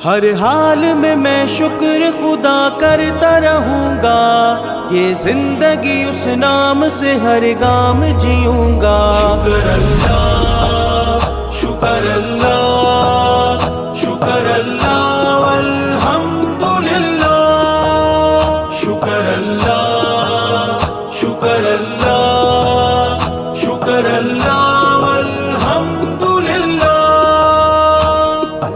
ہر حال میں شکر خدا کرتا رہوں گا، یہ زندگی اس نام سے ہر گام جیوں گا۔ شکر اللہ، شکر اللہ والحمدللہ، شکر اللہ، شکر اللہ، شکر اللہ والحمدللہ۔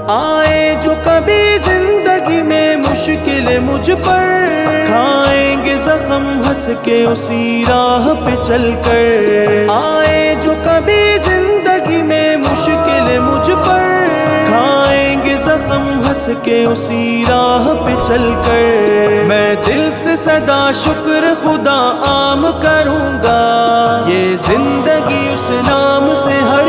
آئے جو کبھی زندگی میں مشکل مجھ پر، کھائیں گے زخم ہنس کے اسی راہ پہ چل کر۔ آئے جو کبھی زندگی میں مشکل مجھ پر، کھائیں گے زخم ہنس کے اسی راہ پہ چل کر۔ میں دل سے سدا شکر خدا عام کروں گا، یہ زندگی اس نام سے ہر